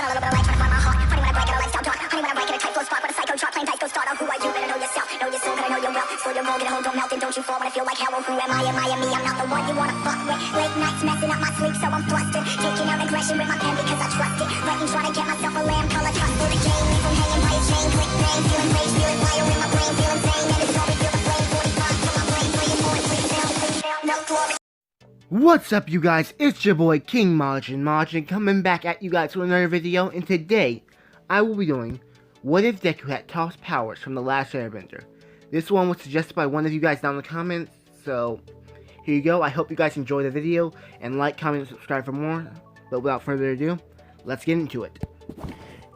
Feeling a little bit of light, trying to find my heart. Funny when I break it, a lifestyle dark. Honey when I break it, a tight flow spot. With a psycho chart, playing dice, go start. Oh, who are you? Better know yourself. Know your soul, gotta know your will. Slow your roll, get a hold, don't melt, and don't you fall when I feel like hell. Oh, who am I? M.I.M.E. I'm not the one you wanna fuck with. Late nights messing up my sleep, so I'm flustered. Taking out aggression with my pen because I trust it. Writing, trying to get myself a lamb color trust for the game. Leave them hanging by a chain, click bang. Feeling rage, feeling fire in my brain, feeling insane. And it's always feel the flame, 45 till my brain, 3 and 4, and 3 fail, no glory. What's up, you guys? It's your boy King Majin coming back at you guys with another video, and today I will be doing what if Deku had tossed powers from the last Airbender. This one was suggested by one of you guys down in the comments, so here you go. I hope you guys enjoy the video and like, comment, and subscribe for more. But without further ado, let's get into it.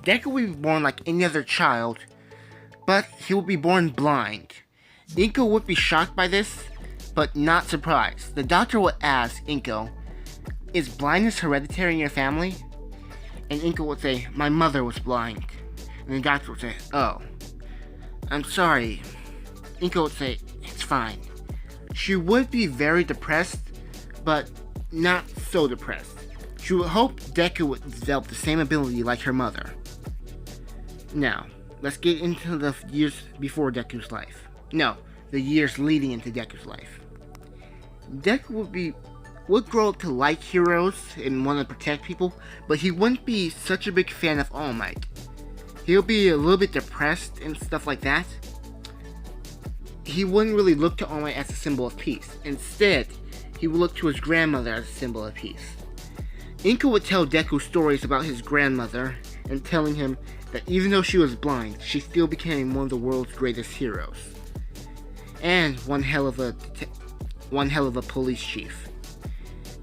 Deku will be born like any other child, but he will be born blind. Inko would be shocked by this, but not surprised. The doctor would ask Inko, "Is blindness hereditary in your family?" And Inko would say, "My mother was blind." And the doctor would say, "Oh, I'm sorry." Inko would say, "It's fine." She would be very depressed, but not so depressed. She would hope Deku would develop the same ability like her mother. Now, let's get into the years before Deku's life. No, the years leading into Deku's life. Deku would grow up to like heroes and want to protect people, but he wouldn't be such a big fan of All Might. He'll be a little bit depressed and stuff like that. He wouldn't really look to All Might as a symbol of peace. Instead, he would look to his grandmother as a symbol of peace. Inko would tell Deku stories about his grandmother and telling him that even though she was blind, she still became one of the world's greatest heroes. And one hell of a police chief.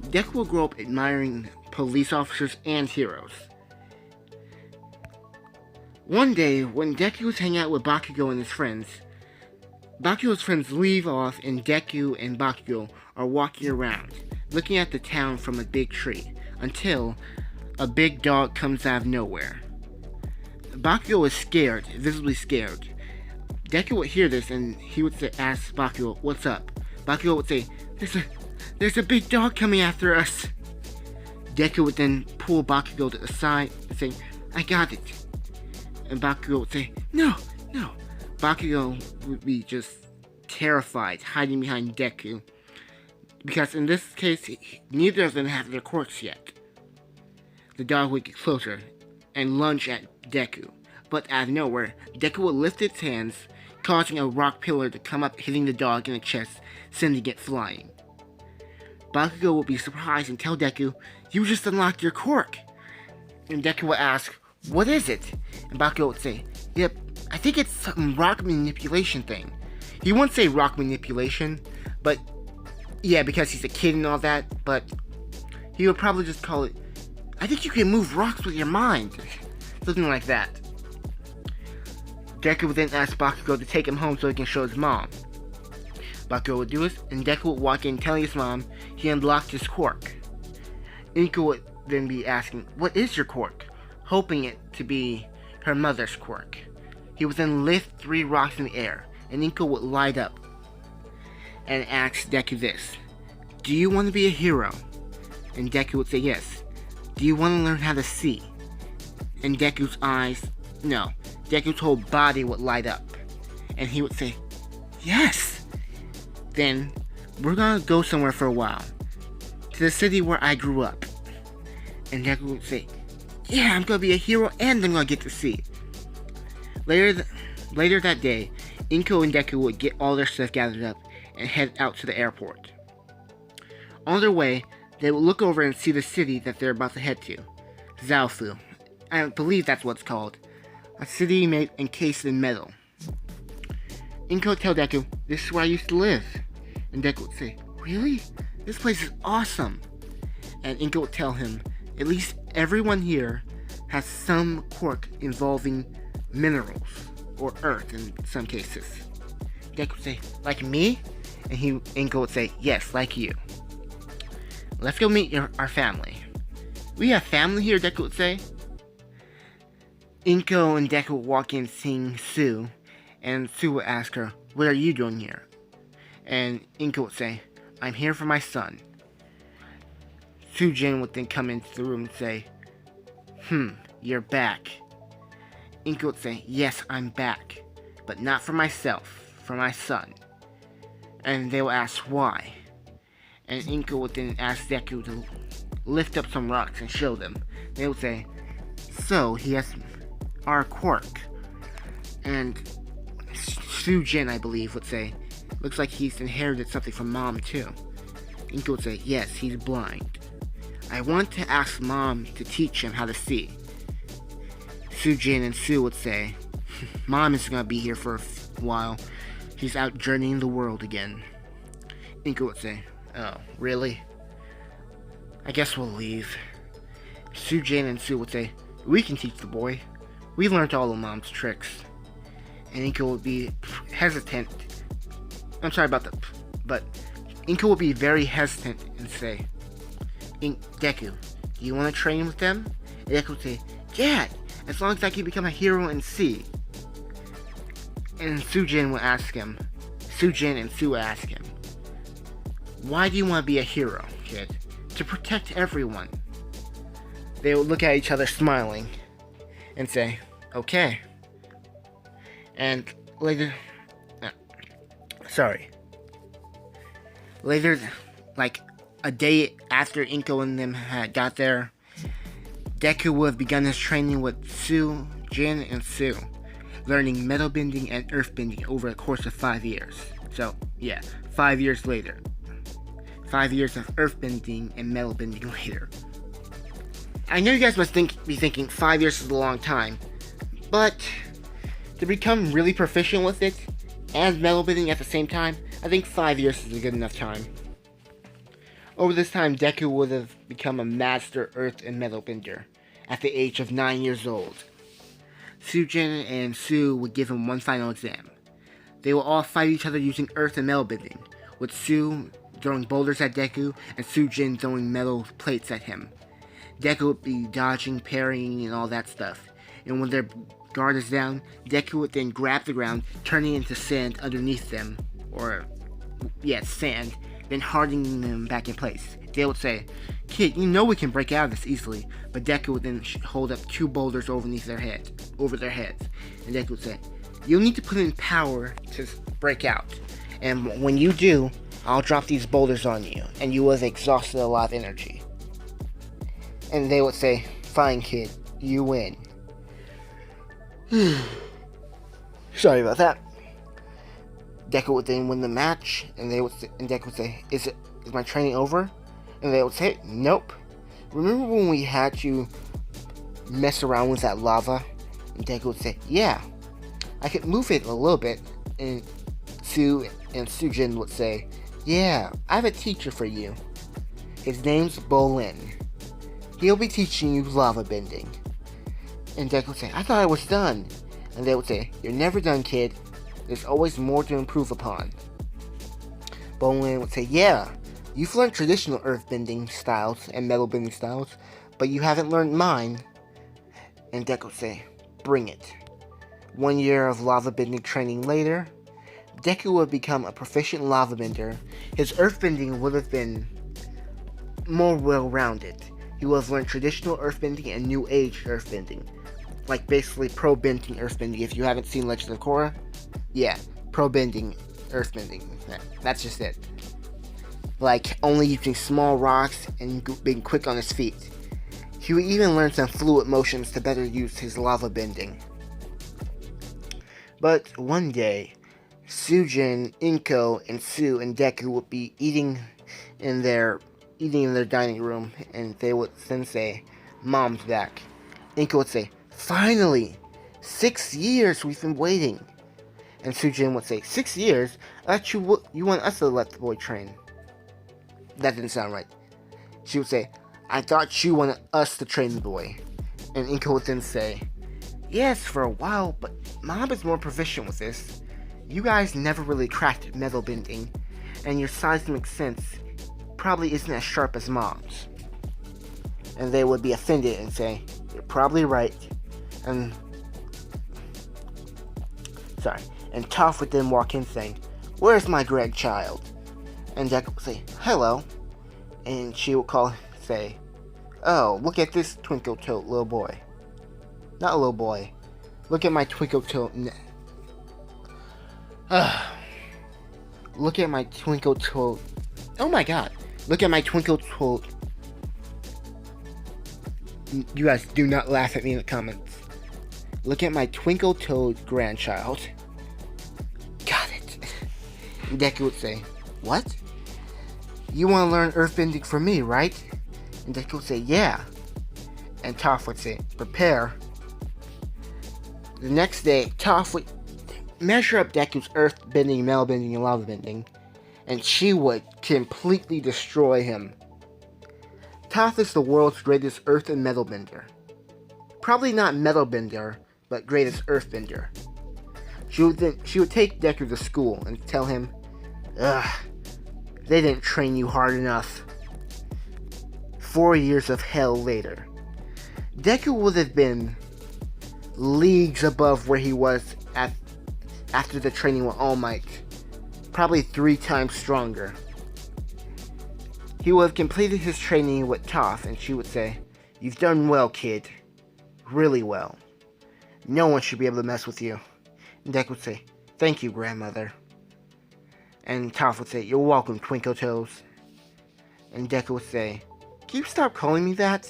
Deku will grow up admiring police officers and heroes. One day, when Deku was hanging out with Bakugo and his friends, Bakugo's friends leave off and Deku and Bakugo are walking around, looking at the town from a big tree, until a big dog comes out of nowhere. Bakugo is scared, visibly scared. Deku would hear this and he would ask Bakugo, "What's up?" Bakugo would say, There's a big dog coming after us." Deku would then pull Bakugo to the side and say, "I got it." And Bakugo would say, No. Bakugo would be just terrified, hiding behind Deku. Because in this case, neither of them have their quirks yet. The dog would get closer and lunge at Deku. But out of nowhere, Deku would lift its hands, causing a rock pillar to come up, hitting the dog in the chest, sending it flying. Bakugo would be surprised and tell Deku, "You just unlocked your quirk." And Deku would ask, "What is it?" And Bakugo would say, "Yep, I think it's some rock manipulation thing." He wouldn't say rock manipulation, but yeah, because he's a kid and all that, but he would probably just call it, "I think you can move rocks with your mind." Something like that. Deku would then ask Bakugo to take him home so he can show his mom. Bakugo would do this, and Deku would walk in telling his mom he unlocked his quirk. Inko would then be asking, "What is your quirk?" hoping it to be her mother's quirk. He would then lift 3 rocks in the air, and Inko would light up and ask Deku this, "Do you want to be a hero?" And Deku would say yes. "Do you want to learn how to see?" And Deku's whole body would light up, and he would say, "Yes!" "Then, we're gonna go somewhere for a while, to the city where I grew up." And Deku would say, "Yeah, I'm gonna be a hero and I'm gonna get to see." Later that day, Inko and Deku would get all their stuff gathered up and head out to the airport. On their way, they would look over and see the city that they're about to head to, Zaofu. I believe that's what it's called. A city made encased in metal. Inko would tell Deku, "This is where I used to live." And Deku would say, "Really? This place is awesome." And Inko would tell him, "At least everyone here has some quirk involving minerals, or earth in some cases." Deku would say, "Like me?" And Inko would say, "Yes, like you. Let's go meet our family." "We have family here," Deku would say. Inko and Deku would walk in seeing Sue, and Sue would ask her, "What are you doing here?" And Inko would say, "I'm here for my son." Sujin would then come into the room and say, you're back. Inko would say, yes, I'm back, but not for myself, for my son. And they will ask why. And Inko would then ask Deku to lift up some rocks and show them. They would say, so he has our quirk. And Sujin, I believe, would say, looks like he's inherited something from Mom too. Inko would say, yes, he's blind. I want to ask Mom to teach him how to see. Sujin and Sue would say, Mom is gonna be here for a while. She's out journeying the world again. Inko would say, oh, really? I guess we'll leave. Sujin and Sue would say, we can teach the boy. We learned all of Mom's tricks. And Inko would be hesitant. I'm sorry about that, but Inko would be very hesitant and say, Deku, do you want to train with them? And Deku would say, yeah, as long as I can become a hero and see. And Sujin and Sue would ask him, why do you want to be a hero, kid? To protect everyone. They would look at each other smiling and say, okay. And later, like a day after Inko and them had got there, Deku would have begun his training with Sue, Jin, and Sue, learning metal bending and earthbending over the course of 5 years. So, yeah, 5 years later. 5 years of earthbending and metal bending later. I know you guys must be thinking 5 years is a long time, but to become really proficient with it and metal bending at the same time, I think 5 years is a good enough time. Over this time, Deku would have become a master earth and metal bender at the age of 9 years old. Sujin and Sue would give him one final exam. They will all fight each other using earth and metal bending, with Sue throwing boulders at Deku and Sujin throwing metal plates at him. Deku would be dodging, parrying, and all that stuff. And when their guard is down, Deku would then grab the ground, turning into sand underneath them, sand, then hardening them back in place. They would say, kid, you know we can break out of this easily, but Deku would then hold up 2 boulders over their heads, and Deku would say, you'll need to put in power to break out, and when you do, I'll drop these boulders on you, and you will have exhausted a lot of energy. And they would say, fine kid, you win. Sorry about that. Deku would then win the match, and Deku would say, is my training over? And they would say, nope. Remember when we had you mess around with that lava? And Deku would say, yeah, I could move it a little bit. And Sue and Sujin would say, yeah, I have a teacher for you. His name's Bolin. He'll be teaching you lava bending. And Deku would say, I thought I was done. And they would say, you're never done, kid. There's always more to improve upon. Bolin would say, yeah, you've learned traditional earthbending styles and metal bending styles, but you haven't learned mine. And Deku would say, bring it. 1 year of lava bending training later, Deku would become a proficient lava bender. His earthbending would have been more well-rounded. He would have learned traditional earthbending and new age earthbending. Like basically pro bending earthbending. If you haven't seen Legend of Korra, yeah, pro bending earthbending. That's just it. Like only using small rocks and being quick on his feet. He would even learn some fluid motions to better use his lava bending. But one day, Sujin, Inko, and Sue and Deku would be eating in their dining room, and they would then say, Mom's back. Inko would say, finally! 6 years we've been waiting. And Sujin would say, 6 years? I thought you want us to let the boy train. That didn't sound right. She would say, I thought you wanted us to train the boy. And Inko would then say, yes, for a while, but Mom is more proficient with this. You guys never really cracked metal bending, and your seismic sense probably isn't as sharp as Mom's. And they would be offended and say, you're probably right. And Toph would then walk in saying, where's my grandchild? And Deku would say, hello. And she would say, oh, look at this twinkle-toed little boy. Not a little boy. Look at my twinkle toe. Look at my twinkle toe. Oh my god. Look at my twinkle toe. You guys do not laugh at me in the comments. Look at my twinkle-toed grandchild. Got it. Deku would say, what? You want to learn earthbending from me, right? And Deku would say, yeah. And Toph would say, prepare. The next day, Toph would measure up Deku's earthbending, metalbending, and lava bending, and she would completely destroy him. Toph is the world's greatest earth and metal bender. Probably not metal bender, but greatest earthbender. She would take Deku to school and tell him, ugh, they didn't train you hard enough. 4 years of hell later, Deku would have been leagues above where he was after the training with M.I.M.E, probably 3 times stronger. He would have completed his training with Toph, and she would say, you've done well, kid. Really well. No one should be able to mess with you. And Deku would say, thank you, grandmother. And Toph would say, you're welcome, Twinkle Toes. And Deku would say, can you stop calling me that?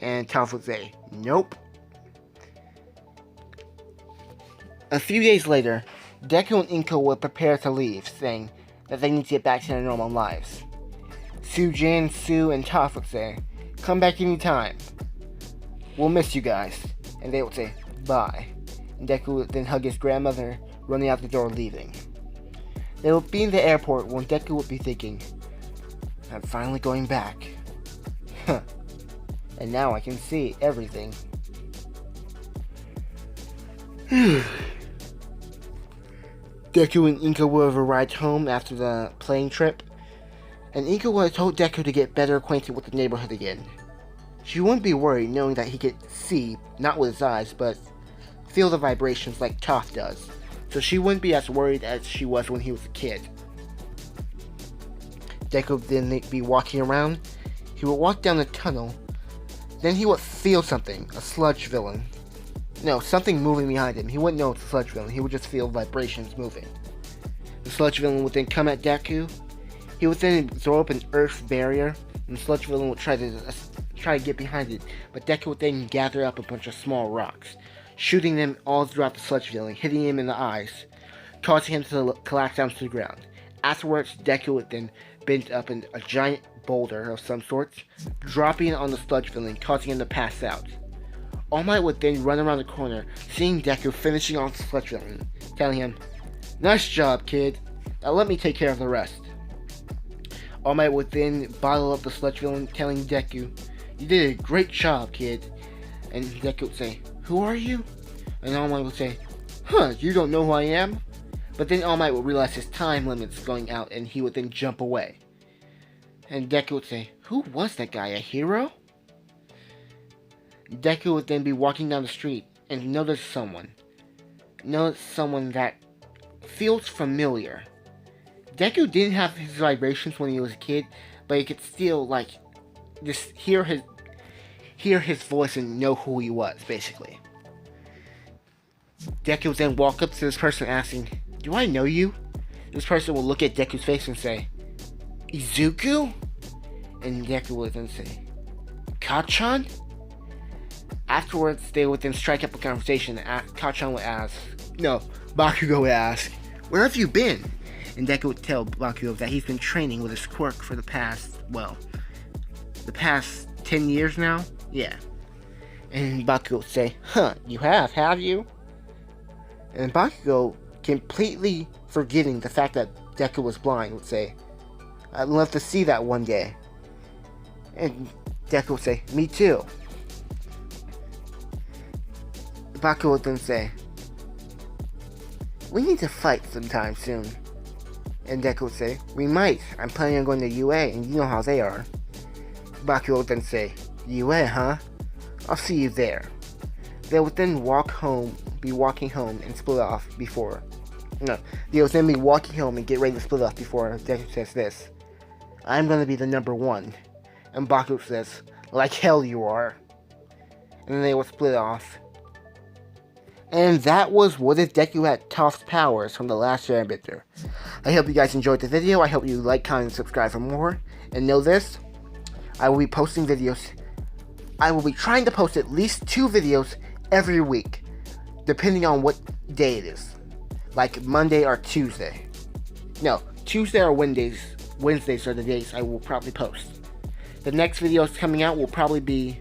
And Toph would say, nope. A few days later, Deku and Inko would prepare to leave, saying that they need to get back to their normal lives. Sujin, Sue, and Toph would say, come back anytime. We'll miss you guys. And they would say, bye. And Deku would then hug his grandmother, running out the door, leaving. They would be in the airport when Deku would be thinking, I'm finally going back. Huh. And now I can see everything. Deku and Inko would have arrived home after the plane trip, and Inko would have told Deku to get better acquainted with the neighborhood again. She wouldn't be worried knowing that he could see, not with his eyes, but feel the vibrations like Toph does, so she wouldn't be as worried as she was when he was a kid. Deku would then be walking around. He would walk down the tunnel, then he would feel something, a sludge villain. No, something moving behind him. He wouldn't know it's a sludge villain, he would just feel vibrations moving. The sludge villain would then come at Deku. He would then throw up an earth barrier, and the sludge villain would try to get behind it, but Deku would then gather up a bunch of small rocks, shooting them all throughout the sludge villain, hitting him in the eyes, causing him to collapse down to the ground. Afterwards, Deku would then bend up in a giant boulder of some sort, dropping it on the sludge villain, causing him to pass out. All Might would then run around the corner, seeing Deku finishing off the sludge villain, telling him, nice job, kid. Now let me take care of the rest. All Might would then bottle up the sludge villain, telling Deku, you did a great job, kid. And Deku would say, who are you? And All Might would say, huh, you don't know who I am? But then All Might would realize his time limit's going out, and he would then jump away. And Deku would say, who was that guy, a hero? Deku would then be walking down the street and notice someone that feels familiar. Deku didn't have his vibrations when he was a kid, but he could still, just hear his voice and know who he was, basically. Deku would then walk up to this person asking, do I know you? This person will look at Deku's face and say, Izuku? And Deku would then say, Kachan? Afterwards, they would then strike up a conversation, and Kachan would ask, no, Bakugo would ask, where have you been? And Deku would tell Bakugo that he's been training with his quirk for the past 10 years now? Yeah. And Bakugo would say, huh, you have you? And Bakugo, completely forgetting the fact that Deku was blind, would say, I'd love to see that one day. And Deku would say, me too. Bakugo would then say, we need to fight sometime soon. And Deku would say, we might. I'm planning on going to UA, and you know how they are. Bakugo would then say, UA, huh? I'll see you there. They would then be walking home and split off before. No, they would then be walking home and get ready to split off before Deku says this, I'm gonna be the number one. And Bakugo says, like hell you are. And then they would split off, And that was what if Deku had tough powers from the last Airbender. I hope you guys enjoyed the video. I hope you like, comment, and subscribe for more. And know this, I will be posting videos. I will be trying to post at least 2 videos every week, depending on what day it is. Like Monday or Tuesday. No, Tuesday or Wednesdays. Wednesdays are the days I will probably post. The next videos coming out will probably be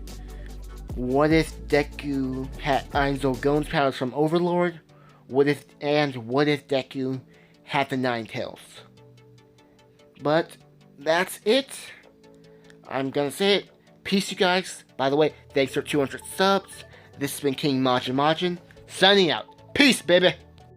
what if Deku had Ainzo Gon's powers from Overlord? What if Deku had the 9 tails? But that's it. I'm gonna say it. Peace, you guys. By the way, thanks for 200 subs. This has been King Majin, signing out. Peace, baby.